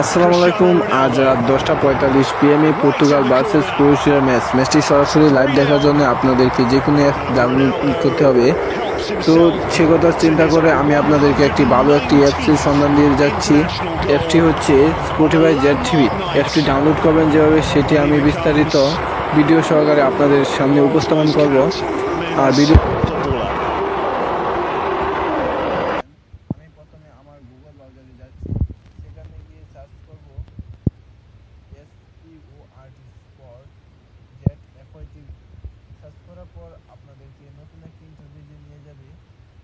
আসসালামু আলাইকুম। আজ রাত 10:45 PM পর্তুগাল ভার্সেস ক্রোয়েশিয়ার ম্যাচটি সরাসরি লাইভ দেখার জন্য আপনাদেরকে যে কোনো অ্যাপ ডাউনলোড করতে হবে। তো সে কথা চিন্তা করে আমি আপনাদেরকে একটি ভালো অ্যাপসের সন্ধান দিয়ে যাচ্ছি। অ্যাপটি হচ্ছে স্পটিফাই জেড টিভি। অ্যাপটি ডাউনলোড করবেন যেভাবে সেটি আমি বিস্তারিত ভিডিও সহকারে আপনাদের সামনে উপস্থাপন করব। আর ভিডিও প্রথমে আমার গুগল ব্রাউজারে যাচ্ছি, সেখানে গিয়ে সার্চ করব SPORT জেড FYT। সার্চ করার পর আপনাদেরকে নতুন একটি ইন্টারভিউতে নিয়ে যাবে।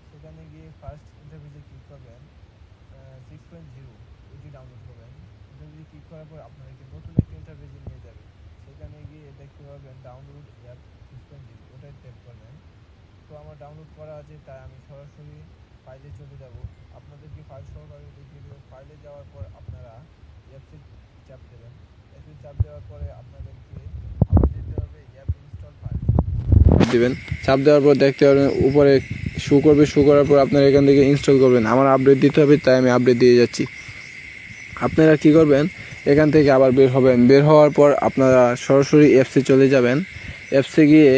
সেখানে গিয়ে ফার্স্ট ইন্টারভিউতে ক্লিক করবেন, 6.0 এটি ডাউনলোড করবেন। ইন্টারভিউ ক্লিক করার পর আপনাদেরকে নতুন একটি ইন্টারভিউতে নিয়ে যাবে। সেখানে গিয়ে দেখতে পাবেন ডাউনলোড অ্যাপ 6.0, ওটাই ট্যাপ করবেন। তো আমার ডাউনলোড করা আছে, তাই আমি সরাসরি ফাইলে চলে যাব। আপনাদেরকে ফাইল সহকারে দেখিয়ে দেবো। ফাইলে যাওয়ার পর আপনারা অ্যাপসে চাপ দেবেন। অ্যাপসে চাপ দেওয়ার পরে আপনাদেরকে আবার যেতে হবে অ্যাপ ইনস্টল ফাইল দেবেন। চাপ দেওয়ার পর দেখতে পাবেন উপরে শো করবে। শো করার পর আপনারা এখান থেকে ইনস্টল করবেন। আমার আপডেট দিতে হবে, তাই আমি আপডেট দিয়ে যাচ্ছি। আপনারা কি করবেন, এখান থেকে আবার বের হবেন। বের হওয়ার পর আপনারা সরাসরি অ্যাপসে চলে যাবেন। অ্যাপসে গিয়ে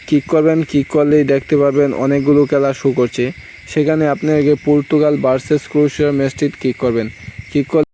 ক্লিক করবেন। ক্লিক করলেই দেখতে পারবেন অনেকগুলো খেলা শো করছে। সেখানে আপনাকে পর্তুগাল ভার্সেস ক্রোয়েশিয়ার ম্যাচটি ক্লিক করবেন। ক্লিক করলে